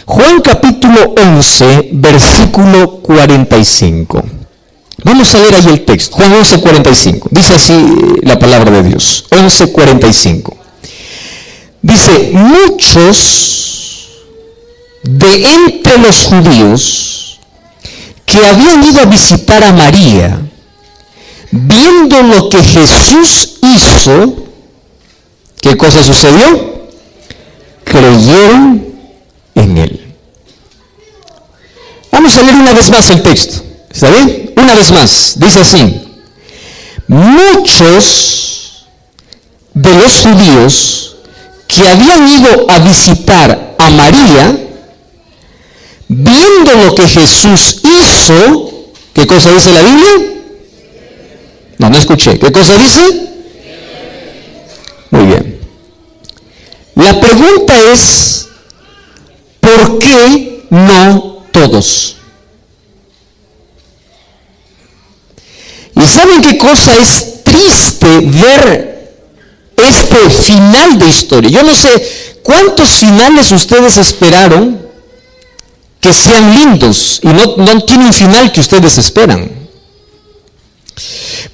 Juan capítulo 11, versículo 45. Vamos a leer ahí el texto. Juan 11, 45. Dice así la palabra de Dios. 11, 45. Dice, muchos de entre los judíos que habían ido a visitar a María, viendo lo que Jesús hizo, ¿qué cosa sucedió? Creyeron en él. Vamos a leer una vez más el texto. ¿Está bien? Una vez más. Dice así. Muchos de los judíos que habían ido a visitar a María, viendo lo que Jesús hizo, ¿qué cosa dice la Biblia? No escuché. ¿Qué cosa dice? Muy bien. La pregunta es, ¿por qué no todos? ¿Y saben qué cosa es triste ver este final de historia? Yo no sé cuántos finales ustedes esperaron que sean lindos y no tiene un final que ustedes esperan.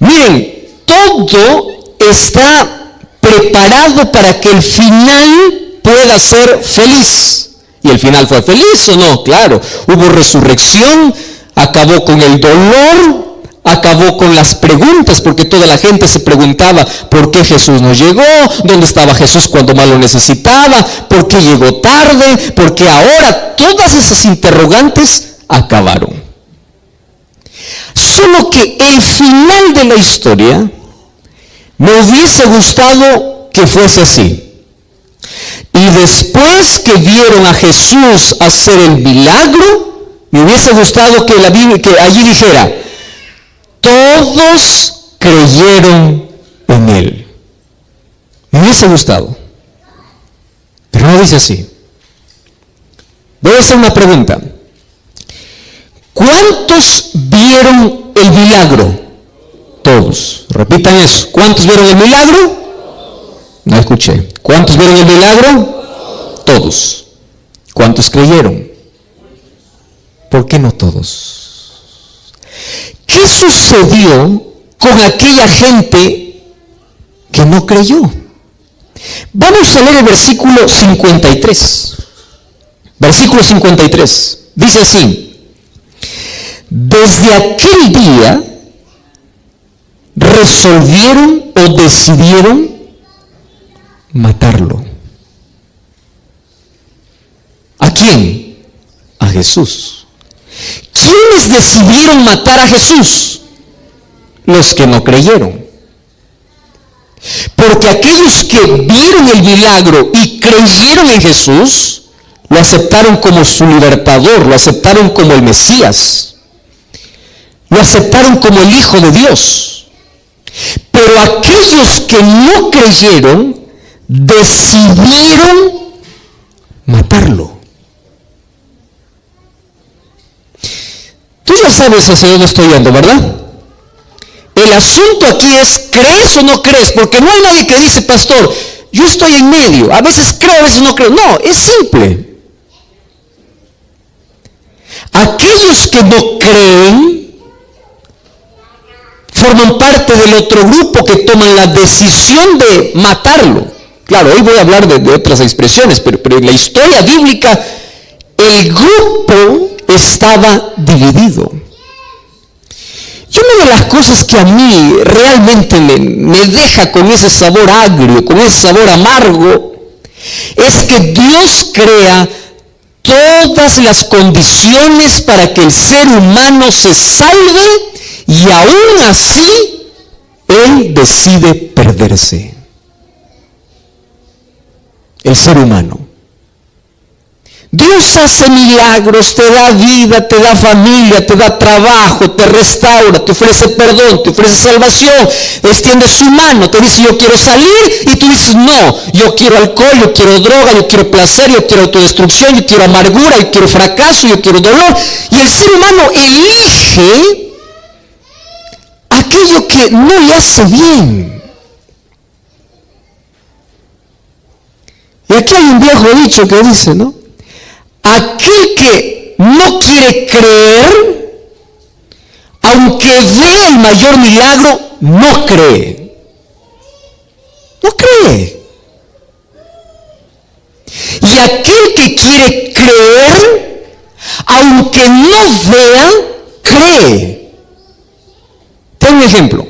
Miren, todo está preparado para que el final pueda ser feliz. ¿Y el final fue feliz o no? Claro, hubo resurrección, acabó con el dolor, acabó con las preguntas, porque toda la gente se preguntaba por qué Jesús no llegó, dónde estaba Jesús cuando más lo necesitaba, por qué llegó tarde, por qué ahora. Todas esas interrogantes acabaron. Solo que el final de la historia me hubiese gustado que fuese así. Y después que vieron a Jesús hacer el milagro, me hubiese gustado que allí dijera, todos creyeron en él. Me hubiese gustado. Pero no dice así. Voy a hacer una pregunta. ¿Cuántos vieron el milagro? Todos. Repitan eso. ¿Cuántos vieron el milagro? No escuché. ¿Cuántos vieron el milagro? Todos. ¿Cuántos creyeron? ¿Por qué no todos? ¿Qué sucedió con aquella gente que no creyó? Vamos a leer el versículo 53. Versículo 53. Dice así. Desde aquel día resolvieron o decidieron matarlo. ¿A quién? A Jesús. ¿Quiénes decidieron matar a Jesús? Los que no creyeron. Porque aquellos que vieron el milagro y creyeron en Jesús, lo aceptaron como su libertador, lo aceptaron como el Mesías, lo aceptaron como el Hijo de Dios. Pero aquellos que no creyeron, decidieron matarlo. Tú ya sabes hacia dónde estoy yendo, ¿verdad? El asunto aquí es, ¿crees o no crees? Porque no hay nadie que dice, pastor, yo estoy en medio, a veces creo, a veces no creo. No, es simple. Aquellos que no creen forman parte del otro grupo que toman la decisión de matarlo. Claro, hoy voy a hablar de otras expresiones, pero en la historia bíblica el grupo estaba dividido. Y una de las cosas que a mí realmente me deja con ese sabor agrio, con ese sabor amargo, es que Dios crea todas las condiciones para que el ser humano se salve y aún así Él decide perderse. El ser humano. Dios hace milagros, te da vida, te da familia, te da trabajo, te restaura, te ofrece perdón, te ofrece salvación, extiende su mano, te dice yo quiero salir y tú dices no, yo quiero alcohol, yo quiero droga, yo quiero placer, yo quiero autodestrucción, yo quiero amargura, yo quiero fracaso, yo quiero dolor. Y el ser humano elige aquello que no le hace bien. Y aquí hay un viejo dicho que dice, ¿no? aquel que no quiere creer, aunque vea el mayor milagro, no cree. No cree. Y aquel que quiere creer, aunque no vea, cree. Tengo un ejemplo.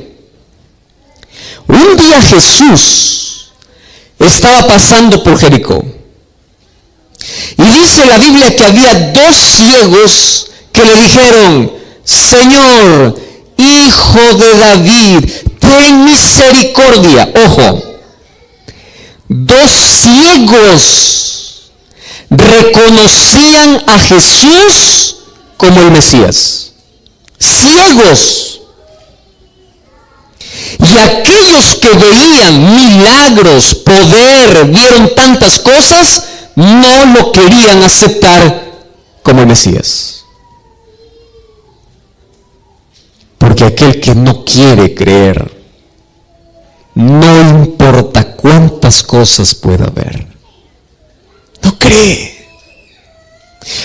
Un día Jesús estaba pasando por Jericó. Y dice la Biblia que había 2 ciegos que le dijeron: Señor, Hijo de David, ten misericordia. Ojo, 2 ciegos reconocían a Jesús como el Mesías. Ciegos. Y aquellos que veían milagros, poder, vieron tantas cosas, no lo querían aceptar como el Mesías. Porque aquel que no quiere creer, no importa cuántas cosas pueda haber, no cree.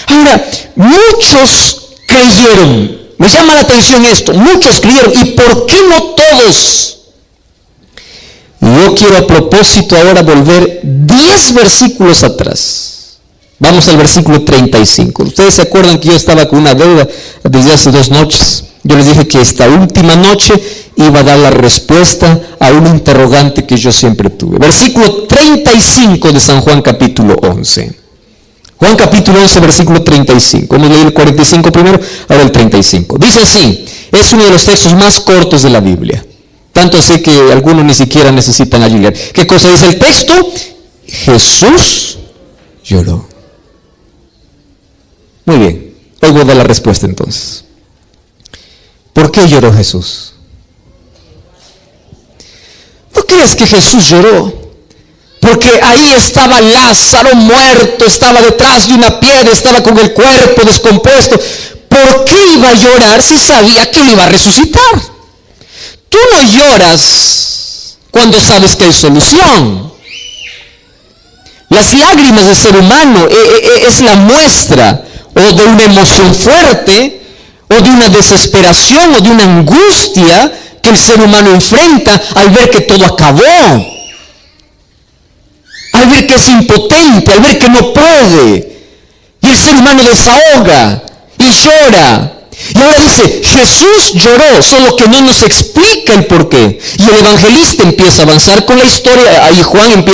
Ahora, muchos creyeron. Me llama la atención esto. Muchos creyeron. ¿Y por qué no todos? Y yo quiero a propósito ahora volver 10 versículos atrás. Vamos al versículo 35. Ustedes se acuerdan que yo estaba con una deuda desde hace 2 noches. Yo les dije que esta última noche iba a dar la respuesta a un interrogante que yo siempre tuve. Versículo 35 de San Juan capítulo 11. Juan capítulo 11, versículo 35. Vamos a leer el 45 primero, ahora el 35. Dice así, es uno de los textos más cortos de la Biblia. Tanto así que algunos ni siquiera necesitan ayudar. ¿Qué cosa dice el texto? Jesús lloró. Muy bien, hoy voy a dar la respuesta entonces. ¿Por qué lloró Jesús? ¿No crees que Jesús lloró? Porque ahí estaba Lázaro muerto, estaba detrás de una piedra, estaba con el cuerpo descompuesto. ¿Por qué iba a llorar si sabía que iba a resucitar? Tú no lloras cuando sabes que hay solución. Las lágrimas del ser humano es la muestra o de una emoción fuerte, o de una desesperación, o de una angustia que el ser humano enfrenta al ver que todo acabó. Al ver que es impotente, al ver que no puede. Y el ser humano desahoga y llora. Y ahora dice, Jesús lloró, solo que no nos explica el porqué. Y el evangelista empieza a avanzar con la historia. Ahí Juan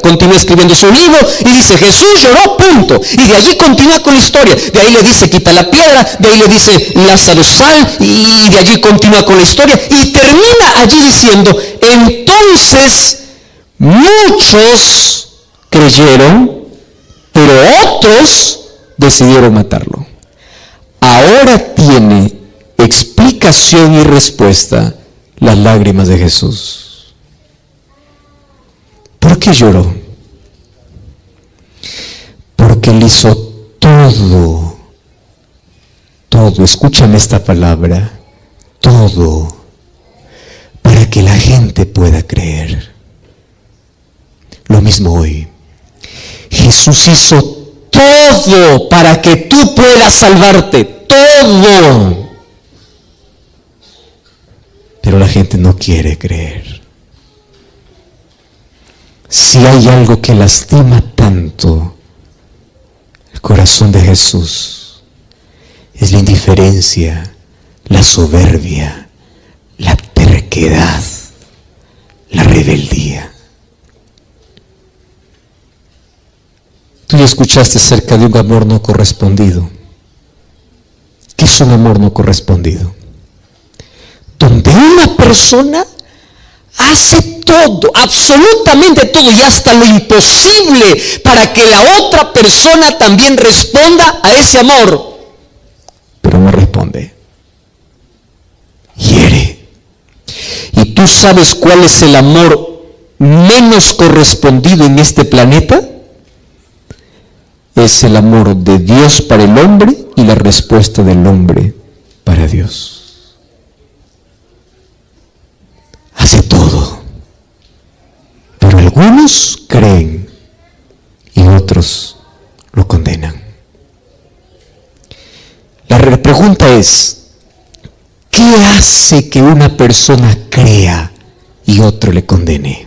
continúa escribiendo su libro y dice, Jesús lloró, punto. Y de allí continúa con la historia. De ahí le dice, quita la piedra. De ahí le dice, Lázaro, sal. Y de allí continúa con la historia. Y termina allí diciendo, entonces muchos creyeron, pero otros decidieron matarlo. Ahora tiene explicación y respuesta las lágrimas de Jesús. ¿Por qué lloró? Porque él hizo todo, escúchame esta palabra, todo, para que la gente pueda creer. Lo mismo hoy. Jesús hizo todo para que tú puedas salvarte, todo. Pero la gente no quiere creer. Si hay algo que lastima tanto el corazón de Jesús, es la indiferencia, la soberbia, la terquedad, la rebeldía. Tú ya escuchaste acerca de un amor no correspondido. ¿Qué es un amor no correspondido? Donde una persona hace todo, absolutamente todo, y hasta lo imposible para que la otra persona también responda a ese amor. Pero no responde. Hiere. ¿Y tú sabes cuál es el amor menos correspondido en este planeta? Es el amor de Dios para el hombre y la respuesta del hombre para Dios. Hace todo. Pero algunos creen y otros lo condenan. La pregunta es, ¿qué hace que una persona crea y otro le condene?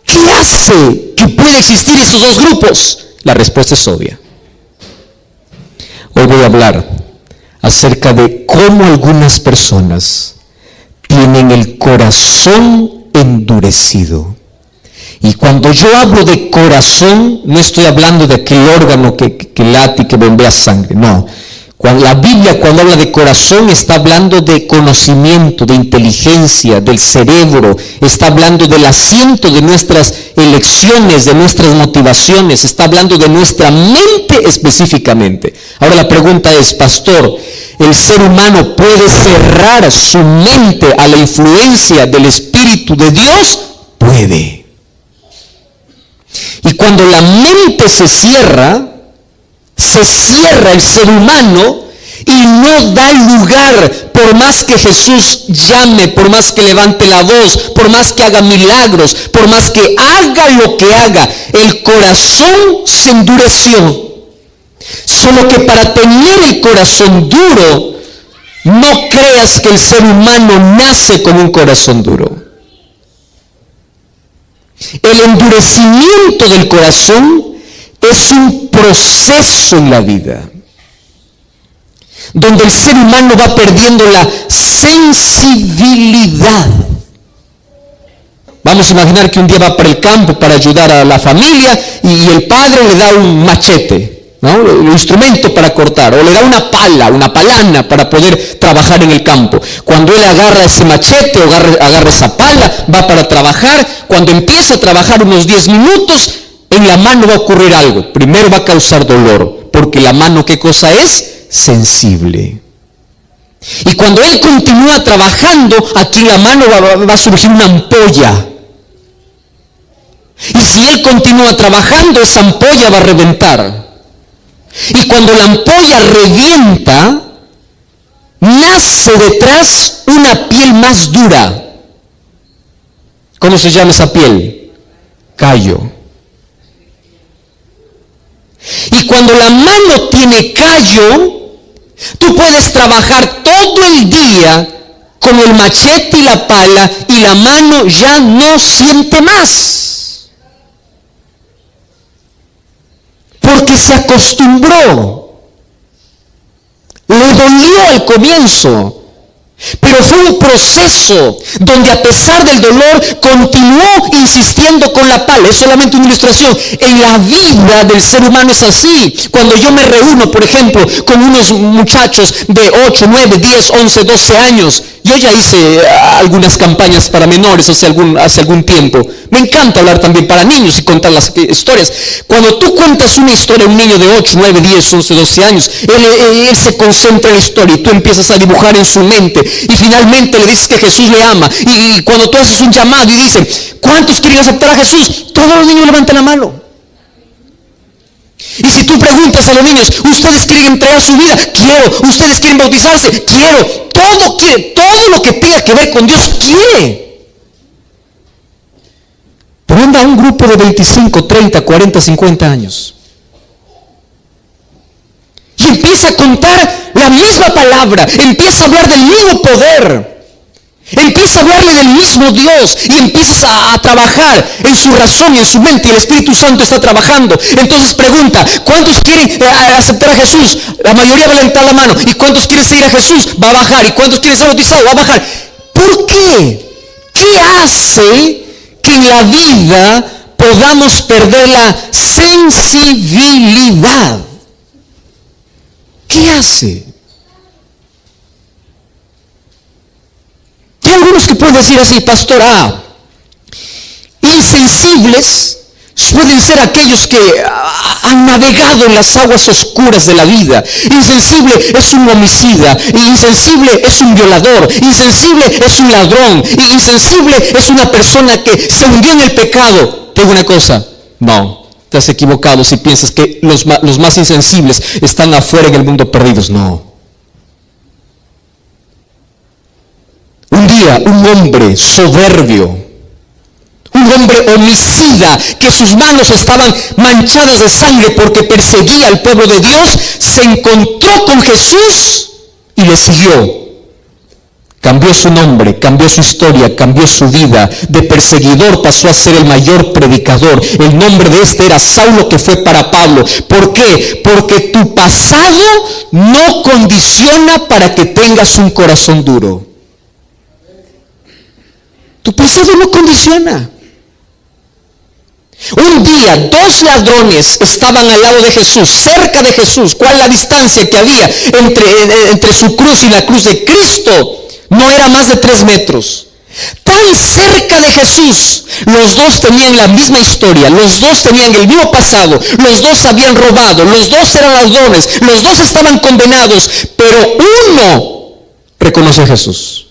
¿Qué hace que pueda existir esos dos grupos? La respuesta es obvia. Hoy voy a hablar acerca de cómo algunas personas tienen el corazón endurecido. Y cuando yo hablo de corazón, no estoy hablando de aquel órgano que late y que bombea sangre, no. La Biblia, cuando habla de corazón, está hablando de conocimiento, de inteligencia, del cerebro, está hablando del asiento de nuestras elecciones, de nuestras motivaciones, está hablando de nuestra mente específicamente. Ahora la pregunta es, pastor, ¿el ser humano puede cerrar su mente a la influencia del Espíritu de Dios? Puede. Y cuando la mente se cierra el ser humano y no da lugar, por más que Jesús llame, por más que levante la voz, por más que haga milagros, por más que haga lo que haga, el corazón se endureció. Solo que para tener el corazón duro, no creas que el ser humano nace con un corazón duro. El endurecimiento del corazón es un proceso en la vida, donde el ser humano va perdiendo la sensibilidad. Vamos a imaginar que un día va para el campo para ayudar a la familia y el padre le da un machete, ¿no? El instrumento para cortar, o le da una pala, una palana para poder trabajar en el campo. Cuando él agarra ese machete o agarra esa pala, va para trabajar. Cuando empieza a trabajar unos 10 minutos, en la mano va a ocurrir algo. Primero va a causar dolor, porque la mano, ¿qué cosa es? Sensible. Y cuando él continúa trabajando, aquí en la mano va a surgir una ampolla. Y si él continúa trabajando, esa ampolla va a reventar. Y cuando la ampolla revienta, nace detrás una piel más dura. ¿Cómo se llama esa piel? Callo. Y cuando la mano tiene callo, tú puedes trabajar todo el día con el machete y la pala y la mano ya no siente más. Porque se acostumbró. Le dolió al comienzo. Pero fue un proceso donde a pesar del dolor continuó insistiendo con la pala. Es solamente una ilustración. En la vida del ser humano es así. Cuando yo me reúno, por ejemplo, con unos muchachos de 8, 9, 10, 11, 12 años. Yo ya hice algunas campañas para menores hace algún tiempo. Me encanta hablar también para niños y contar las historias. Cuando tú cuentas una historia a un niño de 8, 9, 10, 11, 12 años, él se concentra en la historia y tú empiezas a dibujar en su mente. Y finalmente le dices que Jesús le ama. Y cuando tú haces un llamado y dicen, ¿cuántos quieren aceptar a Jesús? Todos los niños levantan la mano. Y si tú preguntas a los niños, ¿ustedes quieren entregar su vida? Quiero. ¿Ustedes quieren bautizarse? Quiero. Todo quiere. Todo lo que tenga que ver con Dios quiere. Pero anda un grupo de 25, 30, 40, 50 años. Y empieza a contar la misma palabra, empieza a hablar del mismo poder, empieza a hablarle del mismo Dios y empiezas a trabajar en su razón, en su mente, y el Espíritu Santo está trabajando. Entonces pregunta, ¿cuántos quieren aceptar a Jesús? La mayoría va a levantar la mano. ¿Y cuántos quieren seguir a Jesús? Va a bajar. ¿Y cuántos quieren ser bautizados? Va a bajar. ¿Por qué? ¿Qué hace que en la vida podamos perder la sensibilidad? ¿Qué hace? Hay algunos que pueden decir así, pastor, insensibles pueden ser aquellos que han navegado en las aguas oscuras de la vida. Insensible es un homicida, insensible es un violador, insensible es un ladrón, insensible es una persona que se hundió en el pecado. ¿Te digo una cosa? No. Estás equivocado si piensas que los más insensibles están afuera en el mundo perdidos. No. Un día, un hombre soberbio un hombre homicida, que sus manos estaban manchadas de sangre porque perseguía al pueblo de Dios, se encontró con Jesús y le siguió. Cambió su nombre, cambió su historia, cambió su vida. De perseguidor pasó a ser el mayor predicador. El nombre de este era Saulo, que fue para Pablo. ¿Por qué? Porque tu pasado no condiciona para que tengas un corazón duro. Tu pasado no condiciona. Un día 2 ladrones estaban al lado de Jesús, cerca de Jesús. ¿Cuál la distancia que había entre su cruz y la cruz de Cristo? No era más de 3 metros. Tan cerca de Jesús. Los dos tenían la misma historia, los dos tenían el mismo pasado, los dos habían robado, los dos eran ladrones, los dos estaban condenados, pero uno reconoce a Jesús.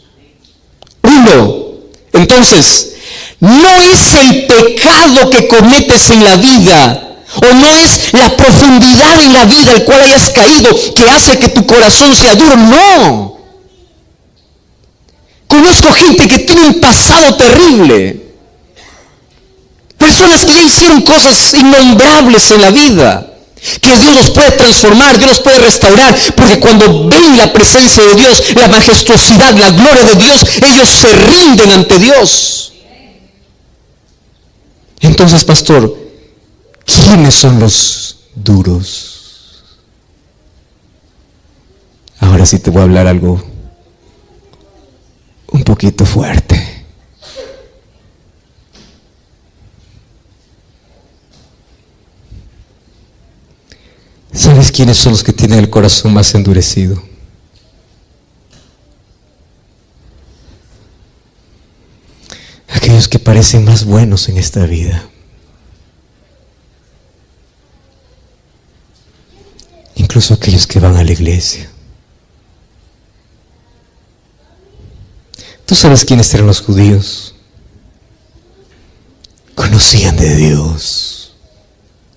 Uno. Entonces, no es el pecado que cometes en la vida, o no es la profundidad en la vida al cual hayas caído que hace que tu corazón sea duro. No. Conozco gente que tiene un pasado terrible. Personas que ya hicieron cosas innombrables en la vida. Que Dios los puede transformar, Dios los puede restaurar. Porque cuando ven la presencia de Dios, la majestuosidad, la gloria de Dios, ellos se rinden ante Dios. Entonces, pastor, ¿quiénes son los duros? Ahora sí te voy a hablar algo un poquito fuerte. ¿Sabes quiénes son los que tienen el corazón más endurecido? Aquellos que parecen más buenos en esta vida. Incluso aquellos que van a la iglesia. ¿Tú sabes quiénes eran los judíos? Conocían de Dios,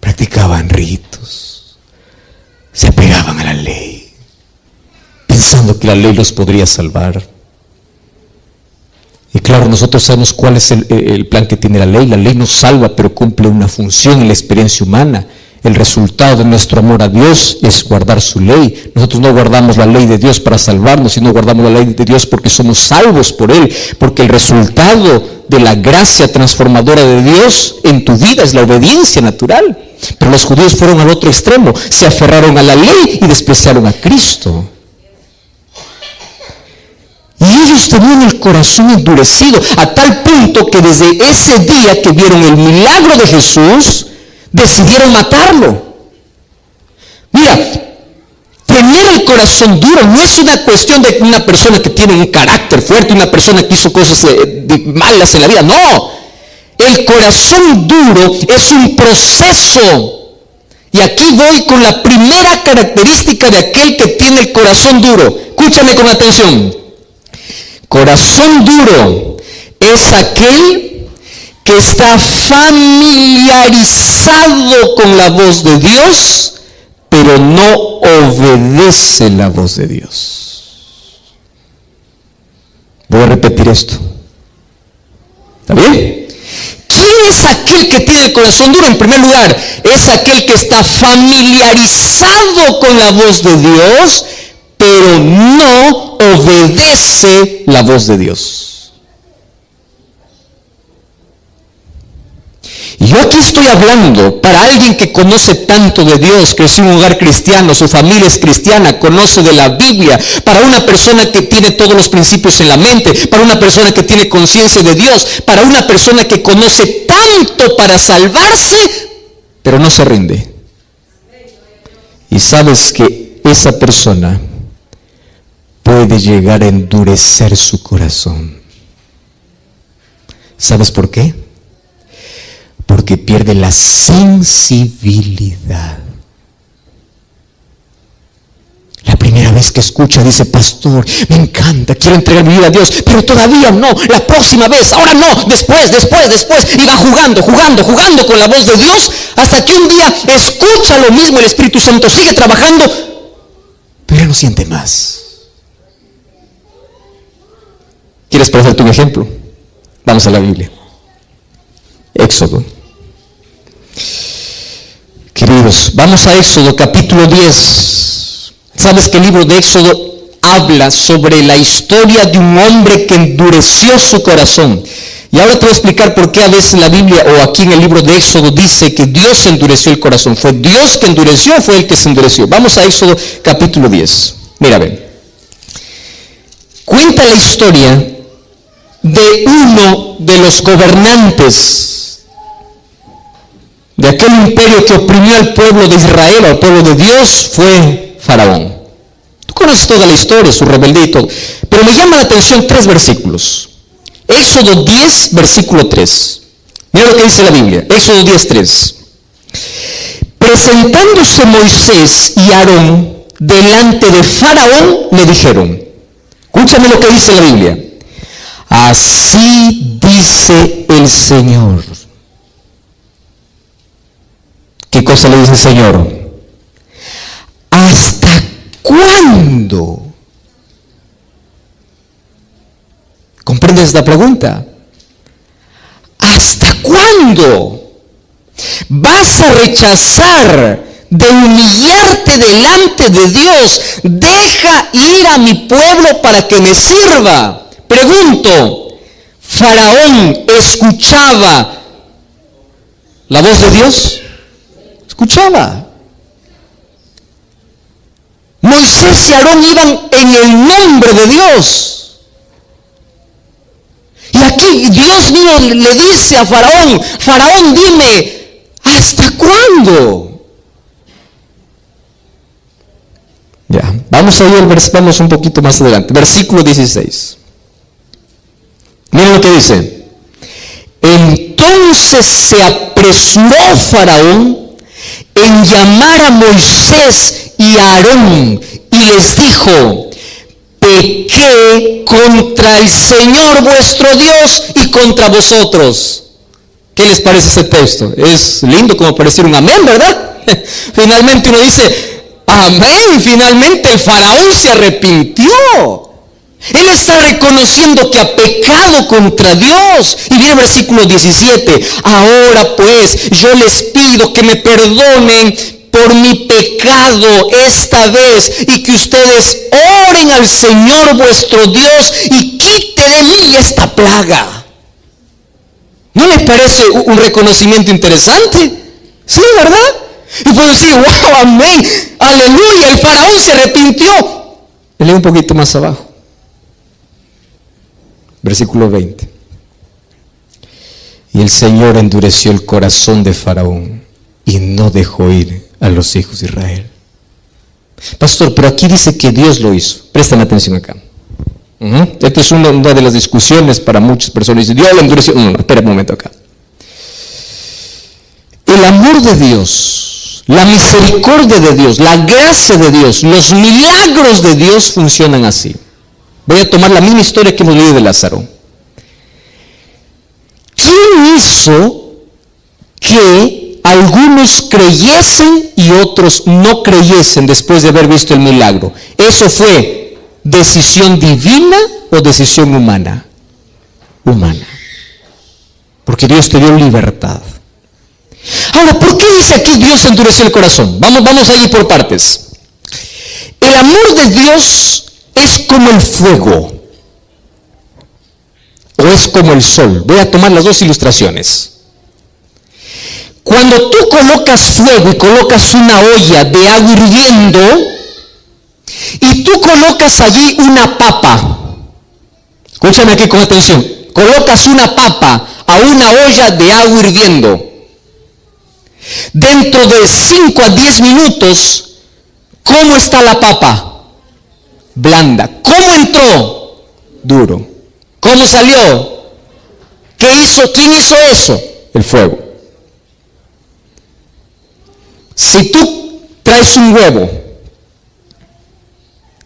practicaban ritos, se apegaban a la ley, pensando que la ley los podría salvar. Y claro, nosotros sabemos cuál es el plan que tiene la ley. La ley nos salva, pero cumple una función en la experiencia humana. El resultado de nuestro amor a Dios es guardar su ley. Nosotros no guardamos la ley de Dios para salvarnos, sino guardamos la ley de Dios porque somos salvos por Él. Porque el resultado de la gracia transformadora de Dios en tu vida es la obediencia natural. Pero los judíos fueron al otro extremo. Se aferraron a la ley y despreciaron a Cristo. Y ellos tenían el corazón endurecido a tal punto que desde ese día que vieron el milagro de Jesús, decidieron matarlo. Mira, tener el corazón duro no es una cuestión de una persona que tiene un carácter fuerte, una persona que hizo cosas de malas en la vida. No, el corazón duro es un proceso. Y aquí voy con la primera característica de aquel que tiene el corazón duro. Escúchame con atención. Corazón duro es aquel que está familiarizado con la voz de Dios, pero no obedece la voz de Dios. Voy a repetir esto. ¿Está bien? ¿Quién es aquel que tiene el corazón duro? En primer lugar, es aquel que está familiarizado con la voz de Dios, pero no obedece la voz de Dios. Y yo aquí estoy hablando para alguien que conoce tanto de Dios, creció en un hogar cristiano, su familia es cristiana, conoce de la Biblia, para una persona que tiene todos los principios en la mente, para una persona que tiene conciencia de Dios, para una persona que conoce tanto para salvarse, pero no se rinde. Y sabes que esa persona puede llegar a endurecer su corazón. ¿Sabes por qué? Porque pierde la sensibilidad. La primera vez que escucha dice: pastor, me encanta, quiero entregar mi vida a Dios, pero todavía no, la próxima vez, ahora no, después, y va jugando con la voz de Dios, hasta que un día escucha lo mismo, el Espíritu Santo sigue trabajando, pero no siente más. ¿Quieres ponerte un ejemplo? Vamos a la Biblia. Éxodo. Queridos, vamos a Éxodo capítulo 10. ¿Sabes que el libro de Éxodo habla sobre la historia de un hombre que endureció su corazón? Y ahora te voy a explicar por qué a veces en la Biblia o aquí en el libro de Éxodo dice que Dios endureció el corazón. ¿Fue Dios que endureció o fue el que se endureció? Vamos a Éxodo capítulo 10. Mira, ven. Cuenta la historia de uno de los gobernantes de aquel imperio que oprimió al pueblo de Israel, al pueblo de Dios, fue Faraón. Tú conoces toda la historia, su rebeldía y todo. Pero me llama la atención 3 versículos. Éxodo 10, versículo 3. Mira lo que dice la Biblia. Éxodo 10, 3. Presentándose Moisés y Aarón delante de Faraón, le dijeron, escúchame lo que dice la Biblia. Así dice el Señor. ¿Qué cosa le dice el Señor? ¿Hasta cuándo? ¿Comprendes esta pregunta? ¿Hasta cuándo vas a rechazar de humillarte delante de Dios? Deja ir a mi pueblo para que me sirva. Pregunto, ¿Faraón escuchaba la voz de Dios? Escuchaba. Moisés y Aarón iban en el nombre de Dios. Y aquí Dios mismo le dice a Faraón, Faraón, dime, ¿hasta cuándo? Ya, vamos a ir vamos un poquito más adelante. Versículo 16. Miren lo que dice. Entonces se apresuró Faraón en llamar a Moisés y a Aarón y les dijo, pequé contra el Señor vuestro Dios y contra vosotros. ¿Qué les parece ese texto? Es lindo como parecer un amén, ¿verdad? Finalmente uno dice, amén, finalmente el Faraón se arrepintió. Él está reconociendo que ha pecado contra Dios. Y viene el versículo 17. Ahora pues yo les pido que me perdonen por mi pecado esta vez y que ustedes oren al Señor vuestro Dios y quite de mí esta plaga. ¿No les parece un reconocimiento interesante? Sí, ¿verdad? Y puedo decir, wow, amén, aleluya, el Faraón se arrepintió. Me leo un poquito más abajo. Versículo 20. Y el Señor endureció el corazón de Faraón y no dejó ir a los hijos de Israel. Pastor, pero aquí dice que Dios lo hizo. Préstame atención acá. Esta es una de las discusiones para muchas personas. Dice, Dios lo endureció. No, espera un momento acá. El amor de Dios, la misericordia de Dios, la gracia de Dios, los milagros de Dios funcionan así. Voy a tomar la misma historia que hemos leído de Lázaro. ¿Quién hizo que algunos creyesen y otros no creyesen después de haber visto el milagro? ¿Eso fue decisión divina o decisión humana? Humana. Porque Dios te dio libertad. Ahora, ¿por qué dice aquí Dios endureció el corazón? Vamos a ir por partes. El amor de Dios es como el fuego o es como el sol. Voy a tomar las dos ilustraciones. Cuando tú colocas fuego y colocas una olla de agua hirviendo y tú colocas allí una papa, escúchame aquí con atención, colocas una papa a una olla de agua hirviendo, dentro de 5 a 10 minutos, ¿cómo está la papa? Blanda. ¿Cómo entró? Duro. ¿Cómo salió? ¿Qué hizo? ¿Quién hizo eso? El fuego. Si tú traes un huevo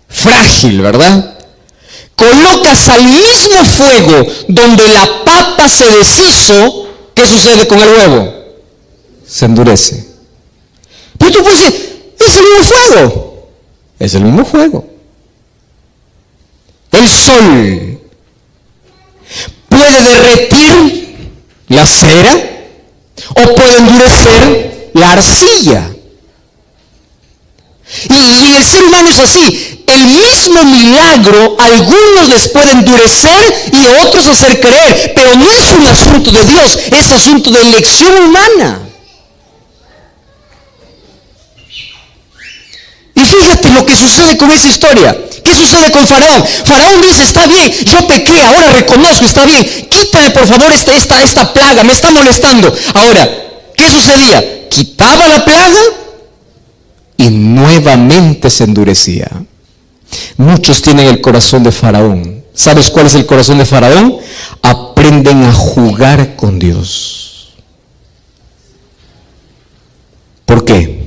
frágil, ¿verdad? Colocas al mismo fuego donde la papa se deshizo, ¿qué sucede con el huevo? Se endurece. Pero tú puedes decir, es el mismo fuego. Es el mismo fuego. El sol puede derretir la cera, o puede endurecer la arcilla. Y el ser humano es así. El mismo milagro, algunos les puede endurecer y a otros hacer creer, pero no es un asunto de Dios, es asunto de elección humana. Y fíjate lo que sucede con esa historia. ¿Qué sucede con Faraón? Faraón dice, está bien, yo pequé, ahora reconozco, está bien, quítame por favor esta plaga, me está molestando. Ahora, ¿qué sucedía? Quitaba la plaga y nuevamente se endurecía. Muchos tienen el corazón de Faraón. ¿Sabes cuál es el corazón de Faraón? Aprenden a jugar con Dios. ¿Por qué?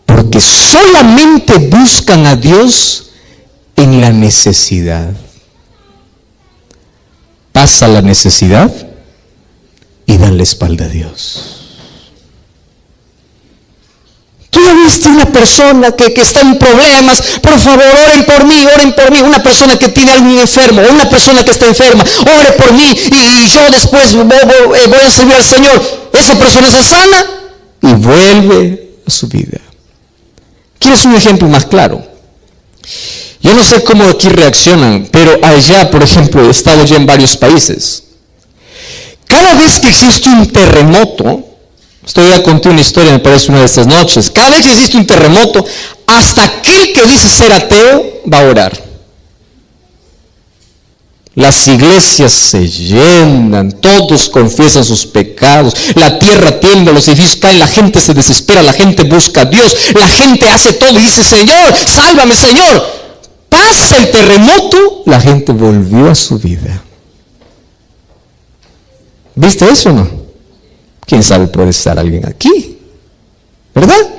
Porque solamente buscan a Dios en la necesidad. Pasa la necesidad y dan la espalda a Dios. Tú ya viste una persona que está en problemas, por favor, oren por mí, una persona que tiene a alguien enfermo, una persona que está enferma, ore por mí y yo después voy a servir al Señor. Esa persona se sana y vuelve a su vida. ¿Quieres un ejemplo más claro? Yo no sé cómo aquí reaccionan, pero allá, por ejemplo, he estado ya en varios países. Cada vez que existe un terremoto, estoy ya conté una historia, me parece, una de estas noches. Cada vez que existe un terremoto, hasta aquel que dice ser ateo va a orar. Las iglesias se llenan, todos confiesan sus pecados, la tierra tiembla, los edificios caen, la gente se desespera, la gente busca a Dios, la gente hace todo y dice, Señor, sálvame, Señor. Pasa el terremoto, la gente volvió a su vida. ¿Viste eso o no? ¿Quién sabe, puede estar alguien aquí? ¿Verdad?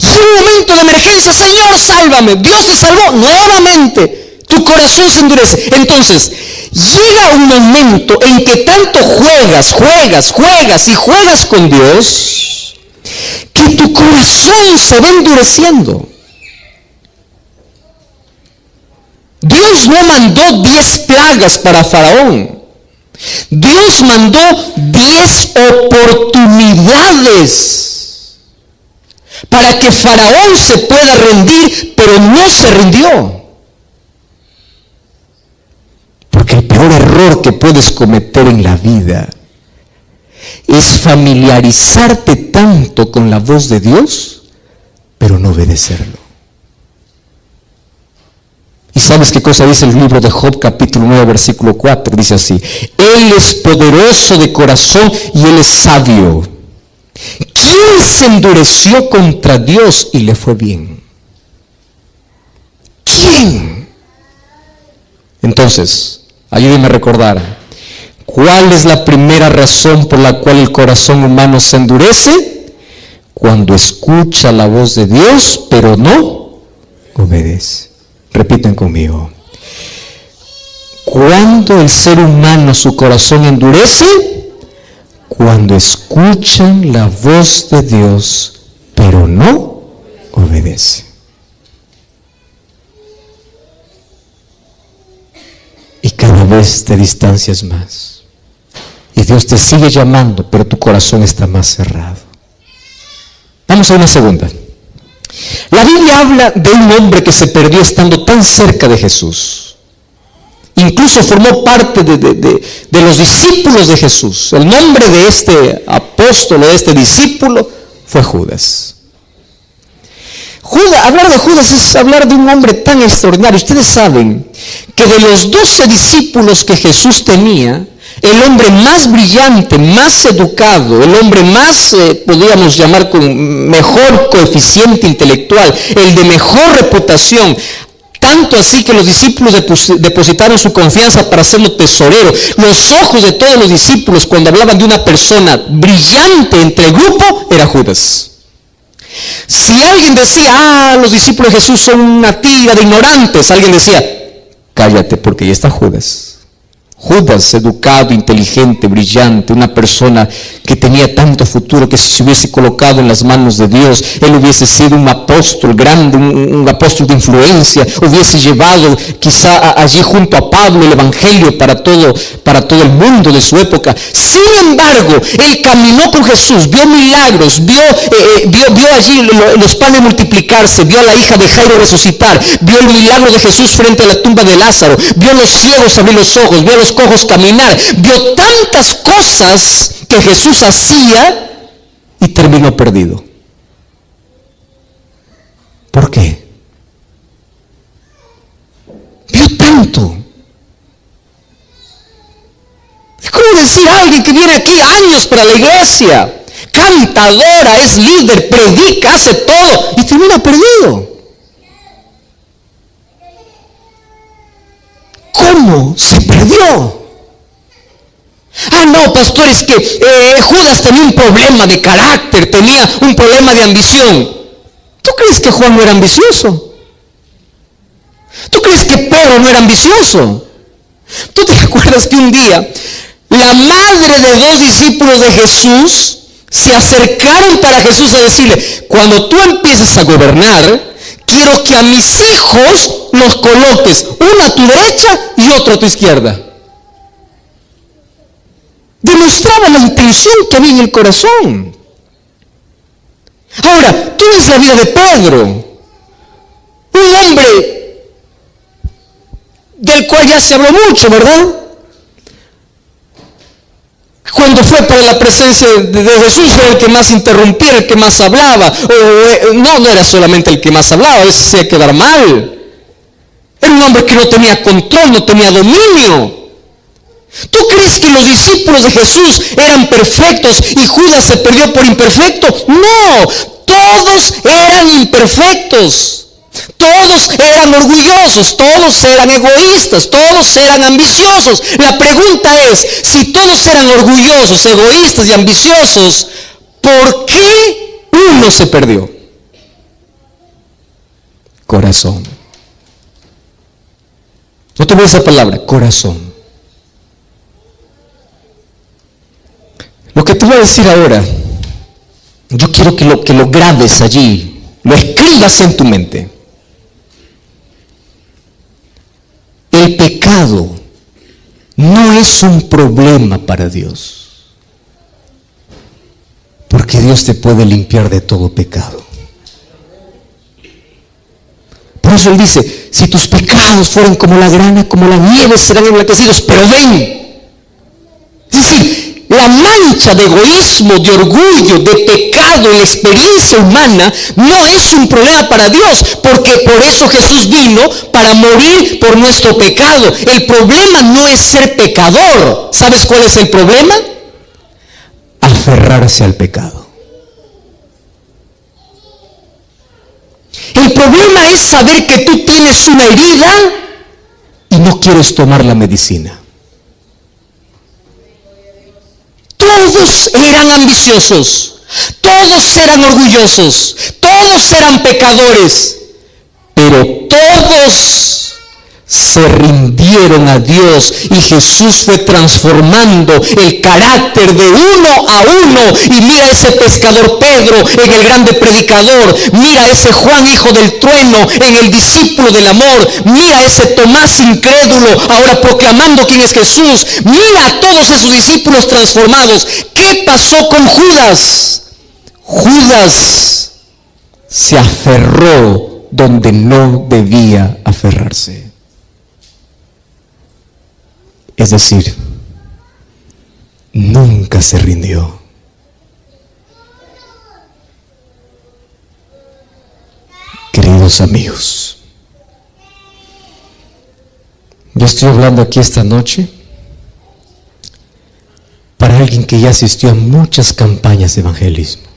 Y en un momento de emergencia, Señor, sálvame. Dios te salvó nuevamente. Tu corazón se endurece. Entonces, llega un momento en que tanto juegas con Dios, que tu corazón se va endureciendo. Dios no mandó 10 plagas para Faraón. Dios mandó 10 oportunidades para que Faraón se pueda rendir, pero no se rindió. Porque el peor error que puedes cometer en la vida es familiarizarte tanto con la voz de Dios, pero no obedecerlo. ¿Y sabes qué cosa dice el libro de Job, capítulo 9, versículo 4? Dice así: Él es poderoso de corazón y Él es sabio. ¿Quién se endureció contra Dios y le fue bien? ¿Quién? Entonces, ayúdenme a recordar, ¿cuál es la primera razón por la cual el corazón humano se endurece? Cuando escucha la voz de Dios, pero no obedece. Repiten conmigo. ¿Cuándo el ser humano su corazón endurece? Cuando escuchan la voz de Dios, pero no obedece. Y cada vez te distancias más. Y Dios te sigue llamando, pero tu corazón está más cerrado. Vamos a una segunda. La Biblia habla de un hombre que se perdió estando tan cerca de Jesús. Incluso formó parte de los discípulos de Jesús. El nombre de este apóstol, de este discípulo, fue Judas. Hablar de Judas es hablar de un hombre tan extraordinario. Ustedes saben que de los 12 discípulos que Jesús tenía, el hombre más brillante, más educado, el hombre más, podríamos llamar con mejor coeficiente intelectual, el de mejor reputación, tanto así que los discípulos depositaron su confianza para hacerlo tesorero. Los ojos de todos los discípulos, cuando hablaban de una persona brillante entre el grupo, era Judas. Si alguien decía, los discípulos de Jesús son una tira de ignorantes, alguien decía, cállate porque ahí está Judas. Judas, educado, inteligente, brillante, una persona que tenía tanto futuro, que si se hubiese colocado en las manos de Dios, él hubiese sido un apóstol grande, un apóstol de influencia, hubiese llevado quizá allí junto a Pablo el evangelio para todo el mundo de su época. Sin embargo, él caminó con Jesús, vio milagros, vio allí los panes multiplicarse, vio a la hija de Jairo resucitar, vio el milagro de Jesús frente a la tumba de Lázaro, vio a los ciegos abrir los ojos, vio a los cojos caminar, vio tantas cosas que Jesús hacía y terminó perdido. ¿Por qué? Vio tanto. Es como decir a alguien que viene aquí años para la iglesia, canta, adora, es líder, predica, hace todo y termina perdido. ¿Cómo se perdió? Ah, no, pastor, es que Judas tenía un problema de carácter, tenía un problema de ambición. ¿Tú crees que Juan no era ambicioso? ¿Tú crees que Pedro no era ambicioso? ¿Tú te acuerdas que un día la madre de 2 discípulos de Jesús se acercaron para Jesús a decirle: cuando tú empieces a gobernar, quiero que a mis hijos los coloques, uno a tu derecha y otro a tu izquierda? Demostraba la intención que había en el corazón. Ahora, tú ves la vida de Pedro, un hombre del cual ya se habló mucho, ¿verdad? Cuando fue para la presencia de Jesús, era el que más interrumpía, el que más hablaba. No era solamente el que más hablaba, a veces hacía quedar mal. Era un hombre que no tenía control, no tenía dominio. ¿Tú crees que los discípulos de Jesús eran perfectos y Judas se perdió por imperfecto? No, todos eran imperfectos. Todos eran orgullosos, todos eran egoístas, todos eran ambiciosos. La pregunta es, si todos eran orgullosos, egoístas y ambiciosos, ¿por qué uno se perdió? Corazón. No te voy a esa palabra, corazón. Lo que te voy a decir ahora, yo quiero que lo grabes allí, lo escribas en tu mente. El pecado no es un problema para Dios, porque Dios te puede limpiar de todo pecado. Por eso Él dice: si tus pecados fueran como la grana, como la nieve, serán emblanquecidos. Pero ven, es decir, la mancha de egoísmo, de orgullo, de pecado en la experiencia humana no es un problema para Dios, porque por eso Jesús vino, para morir por nuestro pecado. El problema no es ser pecador. ¿Sabes cuál es el problema? Aferrarse al pecado. El problema es saber que tú tienes una herida y no quieres tomar la medicina. Todos eran ambiciosos, todos eran orgullosos, todos eran pecadores, pero todos se rindieron a Dios y Jesús fue transformando el carácter de uno a uno. Y mira ese pescador Pedro en el grande predicador, mira ese Juan hijo del trueno en el discípulo del amor, mira ese Tomás incrédulo ahora proclamando quién es Jesús, mira a todos esos discípulos transformados. ¿Qué pasó con Judas? Judas se aferró donde no debía aferrarse. Es decir, nunca se rindió. Queridos amigos, yo estoy hablando aquí esta noche para alguien que ya asistió a muchas campañas de evangelismo,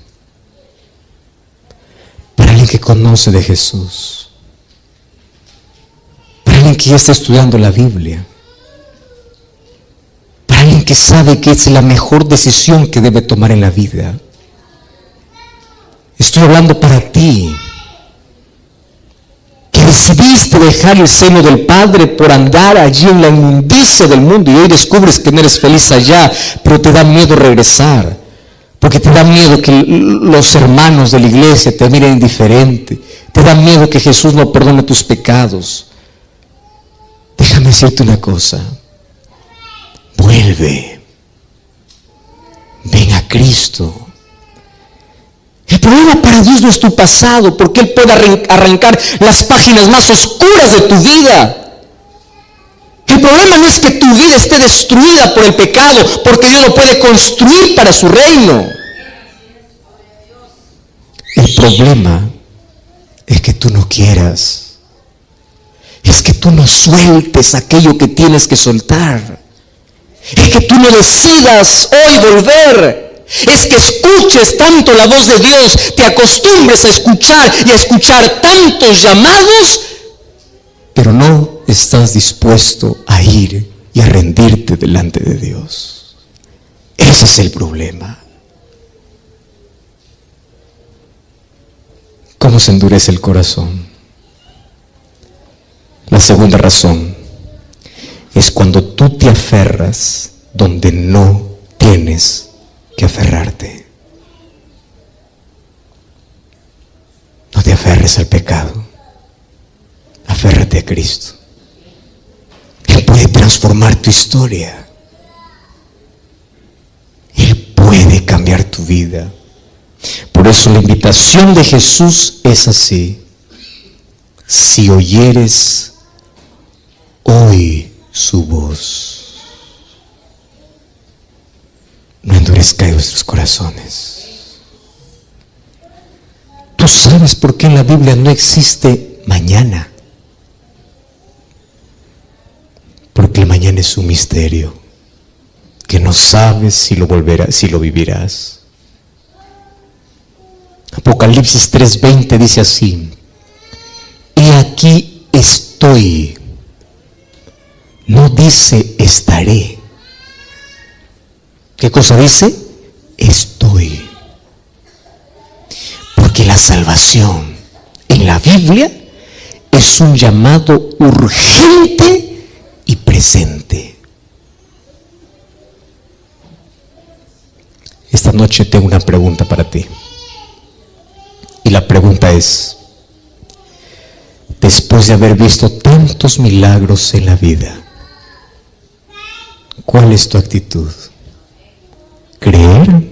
para alguien que conoce de Jesús, para alguien que ya está estudiando la Biblia, alguien que sabe que es la mejor decisión que debe tomar en la vida. Estoy hablando para ti, que decidiste decidiste dejar el seno del Padre por andar allí en la inmundicia del mundo y hoy descubres que no eres feliz allá, pero te da miedo regresar, porque te da miedo que los hermanos de la iglesia te miren indiferente, te da miedo que Jesús no perdone tus pecados. Déjame decirte una cosa, vuelve, ven a Cristo. El problema para Dios no es tu pasado, porque Él puede arrancar las páginas más oscuras de tu vida. El problema no es que tu vida esté destruida por el pecado, porque Dios lo puede construir para su reino. El problema es que tú no quieras, es que tú no sueltes aquello que tienes que soltar, es que tú no decidas hoy volver. Es que escuches tanto la voz de Dios, te acostumbres a escuchar y a escuchar tantos llamados, pero no estás dispuesto a ir y a rendirte delante de Dios. Ese es el problema. ¿Cómo se endurece el corazón? La segunda razón es cuando tú te aferras donde no tienes que aferrarte. No te aferres al pecado, aférrate a Cristo. Él puede transformar tu historia, Él puede cambiar tu vida. Por eso la invitación de Jesús es así: si oyeres hoy su voz, no endurezcáis vuestros corazones. ¿Tú sabes por qué en la Biblia no existe mañana? Porque el mañana es un misterio que no sabes si lo vivirás. Apocalipsis 3:20 dice así: he aquí estoy, no dice estaré. ¿Qué cosa dice? Estoy. Porque la salvación en la Biblia es un llamado urgente y presente. Esta noche tengo una pregunta para ti. Y la pregunta es: después de haber visto tantos milagros en la vida, ¿cuál es tu actitud? ¿Creer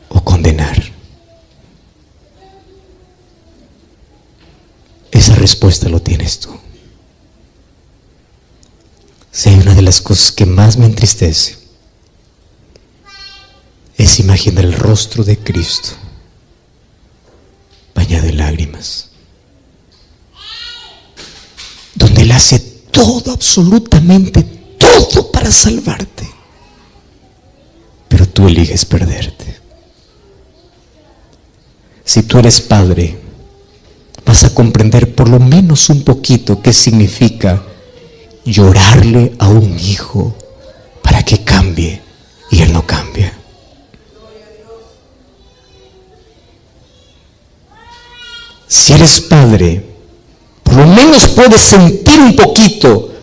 o condenar? Esa respuesta lo tienes tú. Si hay una de las cosas que más me entristece, es imaginar el rostro de Cristo bañado en lágrimas, donde Él hace todo, absolutamente todo para salvarte, pero tú eliges perderte. Si tú eres padre, vas a comprender por lo menos un poquito qué significa llorarle a un hijo para que cambie y él no cambia. Si eres padre, por lo menos puedes sentir un poquito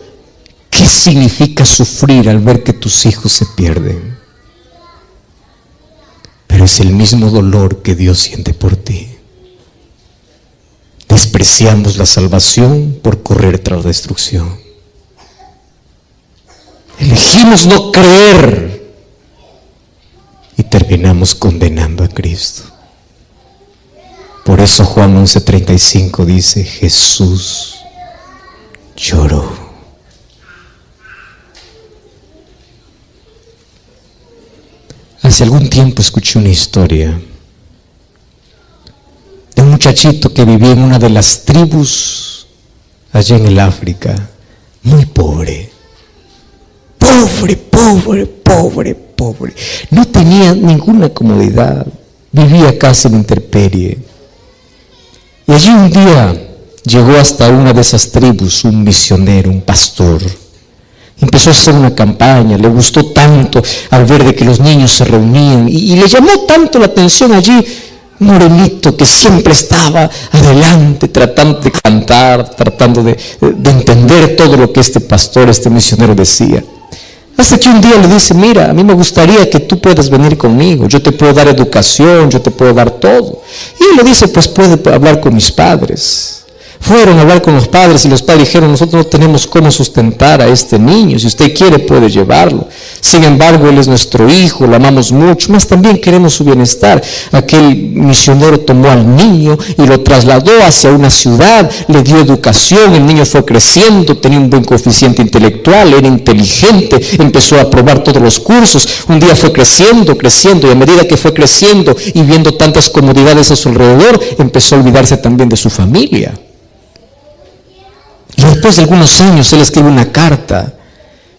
qué significa sufrir al ver que tus hijos se pierden. Pero es el mismo dolor que Dios siente por ti. Despreciamos la salvación por correr tras la destrucción. Elegimos no creer y terminamos condenando a Cristo. Por eso Juan 11:35 dice: Jesús lloró. Hace algún tiempo escuché una historia de un muchachito que vivía en una de las tribus allá en el África, muy pobre. Pobre. No tenía ninguna comodidad, vivía casi en la intemperie. Y allí un día llegó hasta una de esas tribus un misionero, un pastor. Empezó a hacer una campaña, le gustó tanto al ver de que los niños se reunían y le llamó tanto la atención allí Un morenito que siempre estaba adelante, tratando de cantar, tratando de entender todo lo que este pastor, este misionero decía. Hasta que un día le dice, mira, a mí me gustaría que tú puedas venir conmigo, yo te puedo dar educación, yo te puedo dar todo. Y él le dice, pues puede hablar con mis padres. Fueron a hablar con los padres y los padres dijeron, nosotros no tenemos cómo sustentar a este niño, si usted quiere puede llevarlo. Sin embargo, él es nuestro hijo, lo amamos mucho, mas también queremos su bienestar. Aquel misionero tomó al niño y lo trasladó hacia una ciudad, le dio educación, el niño fue creciendo, tenía un buen coeficiente intelectual, era inteligente, empezó a aprobar todos los cursos. Un día fue creciendo y a medida que fue creciendo y viendo tantas comodidades a su alrededor, empezó a olvidarse también de su familia. Y después de algunos años él escribe una carta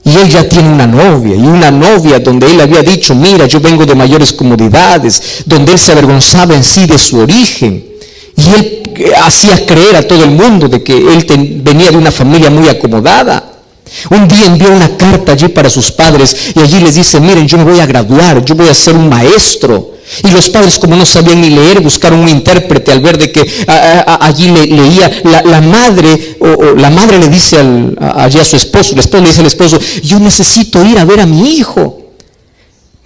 y él ya tiene una novia, y una novia donde él había dicho, mira, yo vengo de mayores comodidades, donde él se avergonzaba en sí de su origen, y él hacía creer a todo el mundo de que él venía de una familia muy acomodada. Un día envió una carta allí para sus padres y allí les dice, miren, yo me voy a graduar, yo voy a ser un maestro. Y los padres, como no sabían ni leer, buscaron un intérprete al ver de que allí leía la madre, o la madre le dice allí a su esposo, el esposo le dice al esposo, yo necesito ir a ver a mi hijo.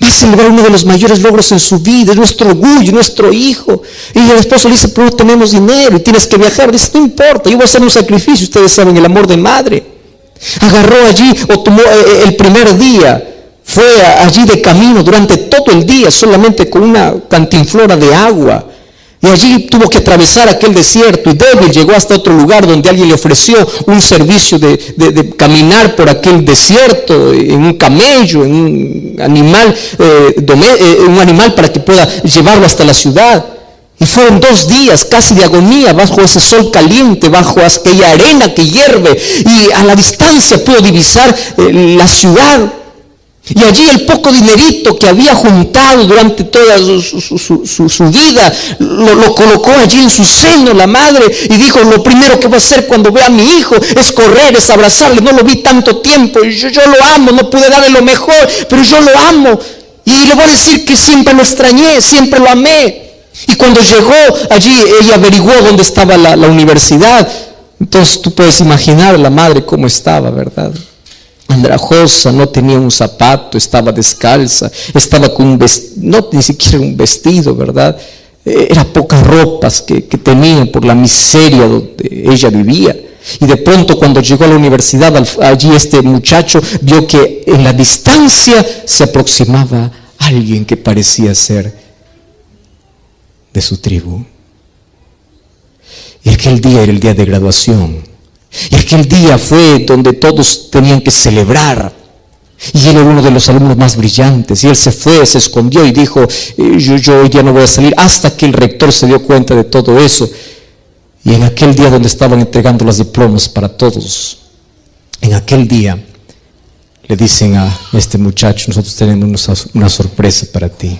Va a celebrar uno de los mayores logros en su vida, es nuestro orgullo, nuestro hijo. Y el esposo le dice, pero no tenemos dinero y tienes que viajar. Dice, no importa, yo voy a hacer un sacrificio, ustedes saben el amor de madre. Agarró allí, o tomó el primer día, fue allí de camino durante todo el día, solamente con una cantinflora de agua. Y allí tuvo que atravesar aquel desierto y débil llegó hasta otro lugar donde alguien le ofreció un servicio de caminar por aquel desierto en un camello, en un animal, un animal para que pueda llevarlo hasta la ciudad. Y fueron 2 días casi de agonía bajo ese sol caliente, bajo aquella arena que hierve, y a la distancia pudo divisar la ciudad. Y allí el poco dinerito que había juntado durante toda su vida, lo colocó allí en su seno la madre y dijo, lo primero que voy a hacer cuando vea a mi hijo es correr, es abrazarle, no lo vi tanto tiempo, y yo lo amo, no pude darle lo mejor, pero yo lo amo. Y le voy a decir que siempre lo extrañé, siempre lo amé. Y cuando llegó allí, ella averiguó dónde estaba la universidad. Entonces tú puedes imaginar la madre cómo estaba, ¿verdad? Andrajosa, no tenía un zapato, estaba descalza, estaba con un vestido, no ni siquiera un vestido, ¿verdad? Era pocas ropas que tenía por la miseria donde ella vivía. Y de pronto cuando llegó a la universidad, allí este muchacho vio que en la distancia se aproximaba alguien que parecía ser de su tribu. Y aquel día era el día de graduación. Y aquel día fue donde todos tenían que celebrar. Y él era uno de los alumnos más brillantes. Y él se fue, se escondió y dijo, yo hoy día no voy a salir, hasta que el rector se dio cuenta de todo eso. Y en aquel día donde estaban entregando los diplomas para todos, en aquel día le dicen a este muchacho, nosotros tenemos una sorpresa para ti.